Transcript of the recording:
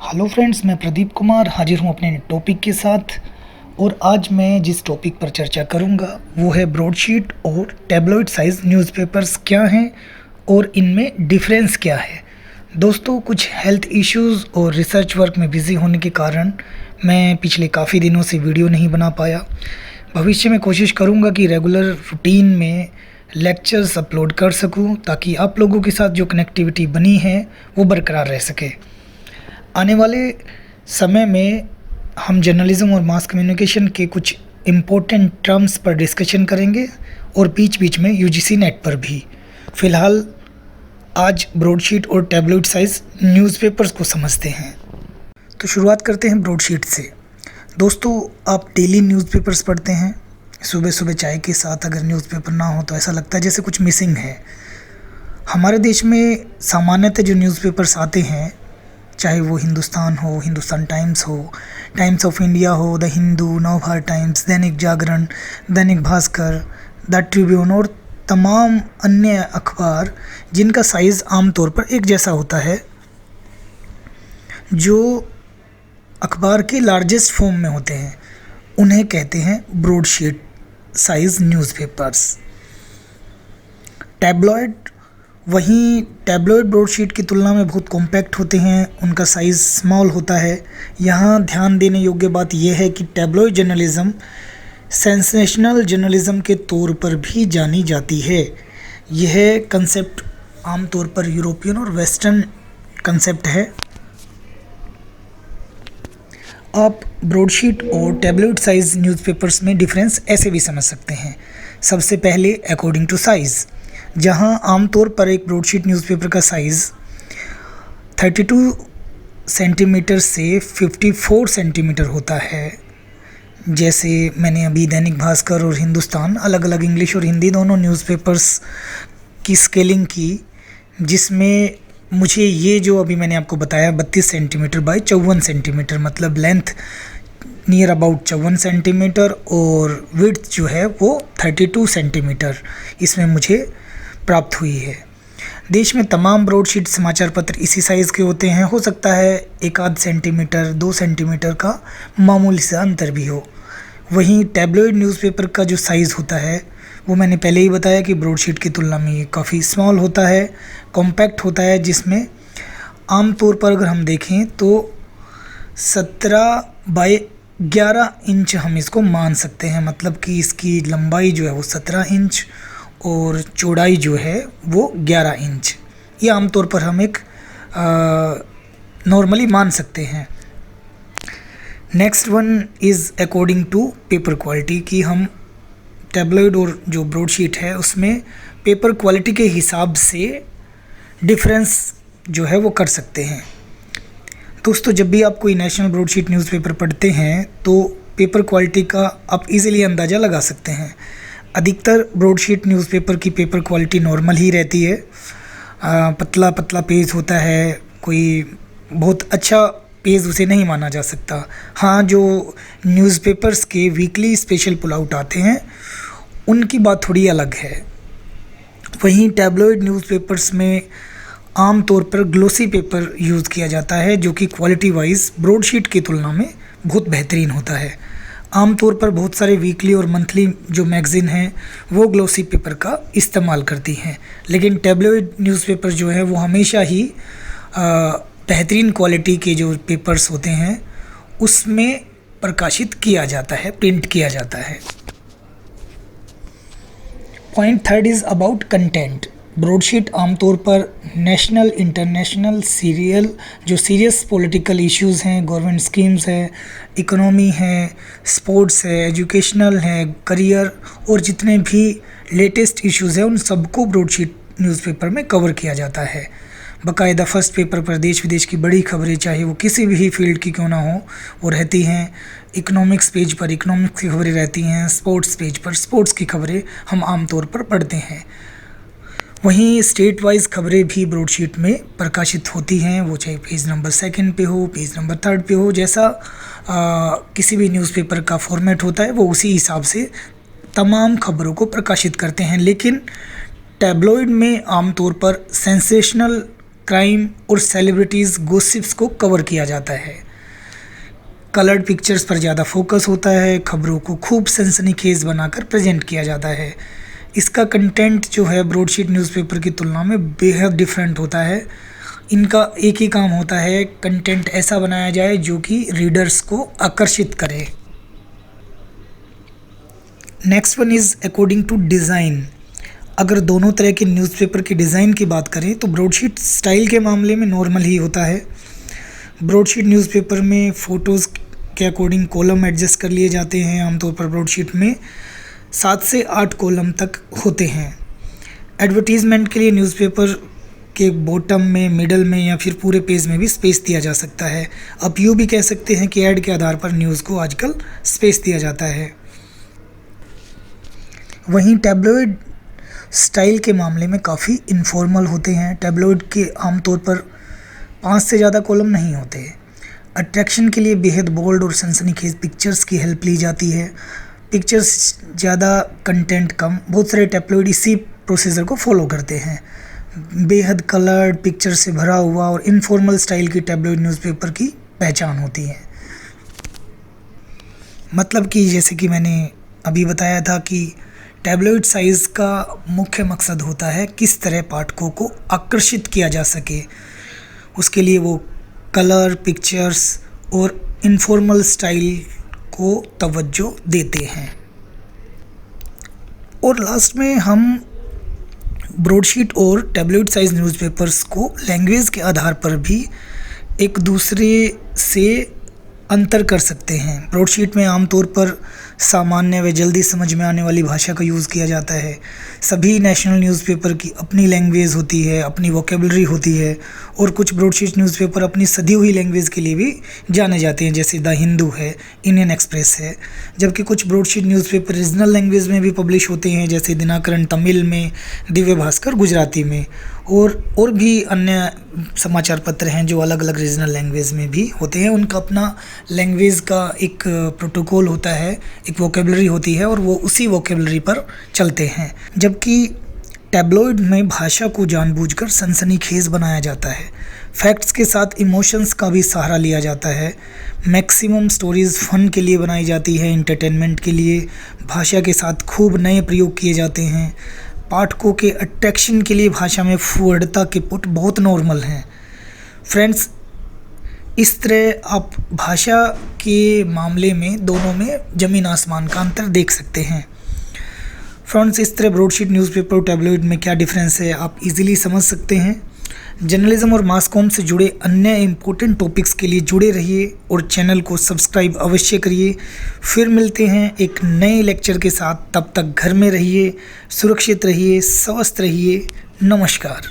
Hello friends, मैं प्रदीप कुमार हाजिर हूँ अपने टॉपिक के साथ। और आज मैं जिस टॉपिक पर चर्चा करूँगा वो है ब्रॉडशीट और टैबलॉइड साइज़ न्यूज़पेपर्स क्या हैं और इनमें डिफरेंस क्या है। दोस्तों, कुछ हेल्थ इश्यूज़ और रिसर्च वर्क में बिज़ी होने के कारण मैं पिछले काफ़ी दिनों से वीडियो नहीं बना पाया। भविष्य में कोशिश करूँगा कि रेगुलर रूटीन में लेक्चर्स अपलोड कर सकूँ ताकि आप लोगों के साथ जो कनेक्टिविटी बनी है वो बरकरार रह सके। आने वाले समय में हम जर्नलिज्म और मास कम्युनिकेशन के कुछ इम्पोर्टेंट टर्म्स पर डिस्कशन करेंगे और बीच बीच में यूजीसी नेट पर भी। फ़िलहाल आज ब्रॉडशीट और टैबलॉइड साइज़ न्यूज़पेपर्स को समझते हैं। तो शुरुआत करते हैं ब्रॉडशीट से। दोस्तों, आप डेली न्यूज़पेपर्स पढ़ते हैं। सुबह सुबह चाय के साथ अगर न्यूज़पेपर ना हो तो ऐसा लगता है जैसे कुछ मिसिंग है। हमारे देश में सामान्यतः जो न्यूज़पेपर्स आते हैं, चाहे वो हिंदुस्तान हो, हिंदुस्तान टाइम्स हो, टाइम्स ऑफ इंडिया हो, the Hindu, Navbharat times, Dainik Jagran, Dainik Bhaskar, the Tribune और तमाम अन्य अखबार जिनका साइज़ आमतौर पर एक जैसा होता है, जो अखबार के लार्जेस्ट फॉर्म में होते हैं, उन्हें कहते हैं ब्रॉडशीट साइज़ न्यूज़पेपर्स। टैबलॉइड वहीं टैबलॉइड ब्रॉडशीट की तुलना में बहुत कॉम्पैक्ट होते हैं, उनका साइज़ स्मॉल होता है। यहाँ ध्यान देने योग्य बात यह है कि टैबलॉइड जर्नलिज़्म सेंसेशनल जर्नलिज़्म के तौर पर भी जानी जाती है। यह कंसेप्ट आमतौर पर यूरोपियन और वेस्टर्न कंसेप्ट है। आप ब्रॉडशीट और टैबलॉइड साइज़ न्यूज़पेपर्स में डिफरेंस ऐसे भी समझ सकते हैं। सबसे पहले अकॉर्डिंग टू साइज़, जहां आमतौर पर एक ब्रॉडशीट न्यूज़पेपर का साइज़ 32 सेंटीमीटर से 54 सेंटीमीटर होता है। जैसे मैंने अभी दैनिक भास्कर और हिंदुस्तान, अलग अलग इंग्लिश और हिंदी दोनों न्यूज़पेपर्स की स्केलिंग की, जिसमें मुझे ये जो अभी मैंने आपको बताया 32 सेंटीमीटर बाय 54 सेंटीमीटर, मतलब लेंथ नियर अबाउट 54 सेंटीमीटर और विड्थ जो है वो 32 सेंटीमीटर इसमें मुझे प्राप्त हुई है। देश में तमाम ब्रॉडशीट समाचार पत्र इसी साइज़ के होते हैं। हो सकता है एक आध सेंटीमीटर 2 सेंटीमीटर का मामूली सा अंतर भी हो। वहीं टैबलॉइड न्यूज़पेपर का जो साइज़ होता है वो मैंने पहले ही बताया कि ब्रॉडशीट की तुलना में ये काफ़ी स्मॉल होता है, कॉम्पैक्ट होता है, जिसमें आमतौर पर अगर हम देखें तो 17 बाय 11 इंच हम इसको मान सकते हैं। मतलब कि इसकी लंबाई जो है वो 17 इंच और चौड़ाई जो है वो 11 इंच। ये आमतौर पर हम एक नॉर्मली मान सकते हैं। Next one is according to paper quality, कि हम टैबलॉइड और जो ब्रॉडशीट है उसमें पेपर क्वालिटी के हिसाब से डिफरेंस जो है वो कर सकते हैं। दोस्तों, जब भी आप कोई नेशनल ब्रॉडशीट न्यूज़पेपर पढ़ते हैं तो पेपर क्वालिटी का आप इजीली अंदाज़ा लगा सकते हैं। अधिकतर ब्रॉडशीट न्यूज़पेपर की पेपर क्वालिटी नॉर्मल ही रहती है। पतला पतला पेज होता है, कोई बहुत अच्छा पेज उसे नहीं माना जा सकता। हाँ, जो न्यूज़पेपर्स के वीकली स्पेशल पुल आउट आते हैं उनकी बात थोड़ी अलग है। वहीं टैबलॉइड न्यूज़पेपर्स में आम तौर पर ग्लोसी पेपर यूज़ किया जाता है, जो कि क्वालिटी वाइज ब्रॉडशीट की तुलना में बहुत बेहतरीन होता है। आमतौर पर बहुत सारे वीकली और मंथली जो मैगज़ीन हैं वो ग्लोसी पेपर का इस्तेमाल करती हैं, लेकिन टैबलॉइड न्यूज़पेपर जो है वो हमेशा ही बेहतरीन क्वालिटी के जो पेपर्स होते हैं उसमें प्रकाशित किया जाता है, प्रिंट किया जाता है। Point third is about content. Broadsheet आमतौर पर नेशनल, इंटरनेशनल, जो सीरियस पॉलिटिकल इश्यूज़ हैं, गवर्नमेंट स्कीम्स हैं, इकोनॉमी है, स्पोर्ट्स है, एजुकेशनल है, करियर और जितने भी लेटेस्ट इश्यूज़ हैं उन सबको ब्रॉडशीट न्यूज़पेपर में कवर किया जाता है। बाकायदा फर्स्ट पेपर पर देश विदेश की बड़ी खबरें, चाहे वो किसी भी फील्ड की क्यों ना हो, वो रहती हैं। इकोनॉमिक्स पेज पर इकोनॉमिक्स की खबरें रहती हैं, स्पोर्ट्स पेज पर स्पोर्ट्स की खबरें हम आमतौर पर पढ़ते हैं। वहीं स्टेट वाइज खबरें भी ब्रॉडशीट में प्रकाशित होती हैं, वो चाहे पेज नंबर 2 पे हो, पेज नंबर 3 पे हो, जैसा किसी भी न्यूज़पेपर का फॉर्मेट होता है वो उसी हिसाब से तमाम खबरों को प्रकाशित करते हैं। लेकिन टैबलॉइड में आमतौर पर सेंसेशनल क्राइम और सेलिब्रिटीज़ गॉसिप्स को कवर किया जाता है। कलर्ड पिक्चर्स पर ज़्यादा फोकस होता है, खबरों को खूब सनसनीखेज बनाकर प्रेजेंट किया जाता है। इसका कंटेंट जो है ब्रॉडशीट न्यूज़पेपर की तुलना में बेहद डिफरेंट होता है। इनका एक ही काम होता है, कंटेंट ऐसा बनाया जाए जो कि रीडर्स को आकर्षित करे। Next one is according to design. अगर दोनों तरह के न्यूज़पेपर की डिज़ाइन की बात करें तो ब्रॉडशीट स्टाइल के मामले में नॉर्मल ही होता है। ब्रॉडशीट न्यूज़पेपर में फ़ोटोज़ के अकॉर्डिंग कॉलम एडजस्ट कर लिए जाते हैं। आमतौर पर ब्रॉडशीट में 7 से 8 कॉलम तक होते हैं। एडवर्टीज़मेंट के लिए न्यूज़पेपर के बॉटम में, मिडल में या फिर पूरे पेज में भी स्पेस दिया जा सकता है। आप यूँ भी कह सकते हैं कि ऐड के आधार पर न्यूज़ को आजकल स्पेस दिया जाता है। वहीं टैब्लॉइड स्टाइल के मामले में काफ़ी इनफॉर्मल होते हैं। टैब्लॉइड के आमतौर पर 5 से ज़्यादा कॉलम नहीं होते। अट्रैक्शन के लिए बेहद बोल्ड और सनसनीखेज पिक्चर्स की हेल्प ली जाती है। पिक्चर्स ज़्यादा, कंटेंट कम। बहुत सारे टैब्लॉइड इसी प्रोसीजर को फॉलो करते हैं। बेहद कलर्ड पिक्चर से भरा हुआ और इनफॉर्मल स्टाइल की टैब्लॉइड न्यूज़पेपर की पहचान होती है। मतलब कि जैसे कि मैंने अभी बताया था कि टैब्लॉइड साइज़ का मुख्य मकसद होता है किस तरह पाठकों को आकर्षित किया जा सके। उसके लिए वो कलर, पिक्चर्स और इनफॉर्मल स्टाइल को तवज्जो देते हैं। और लास्ट में हम ब्रॉडशीट और टैब्लॉइड साइज़ न्यूज़पेपर्स को लैंग्वेज के आधार पर भी एक दूसरे से अंतर कर सकते हैं। ब्रॉडशीट में आमतौर पर सामान्य व जल्दी समझ में आने वाली भाषा का यूज़ किया जाता है। सभी नेशनल न्यूज़पेपर की अपनी लैंग्वेज होती है, अपनी वोकेबलरी होती है और कुछ ब्रॉडशीट न्यूज़पेपर अपनी सधी हुई लैंग्वेज के लिए भी जाने जाते हैं, जैसे द हिंदू है, इंडियन एक्सप्रेस है। जबकि कुछ ब्रॉडशीट न्यूज़पेपर रीजनल लैंग्वेज में भी पब्लिश होते हैं, जैसे दिनाकरण तमिल में, दिव्य भास्कर गुजराती में, और भी अन्य समाचार पत्र हैं जो अलग अलग रीजनल लैंग्वेज में भी होते हैं। उनका अपना लैंग्वेज का एक प्रोटोकॉल होता है, एक वोकेबलरी होती है और वो उसी वोकेबलरी पर चलते हैं। जबकि टैब्लॉइड में भाषा को जानबूझकर सनसनीखेज बनाया जाता है। फैक्ट्स के साथ इमोशंस का भी सहारा लिया जाता है। मैक्सिमम स्टोरीज़ फन के लिए बनाई जाती है, इंटरटेनमेंट के लिए। भाषा के साथ खूब नए प्रयोग किए जाते हैं। पाठकों के अट्रैक्शन के लिए भाषा में फुहड़ता के पुट बहुत नॉर्मल हैं। फ्रेंड्स, इस तरह आप भाषा के मामले में दोनों में ज़मीन आसमान का अंतर देख सकते हैं। फ्रेंड्स, इस तरह ब्रॉडशीट न्यूज़पेपर और टैब्लॉइड में क्या डिफरेंस है आप इजीली समझ सकते हैं। जर्नलिज्म और मास कॉम से जुड़े अन्य इम्पोर्टेंट टॉपिक्स के लिए जुड़े रहिए और चैनल को सब्सक्राइब अवश्य करिए। फिर मिलते हैं एक नए लेक्चर के साथ। तब तक घर में रहिए, सुरक्षित रहिए, स्वस्थ रहिए। नमस्कार।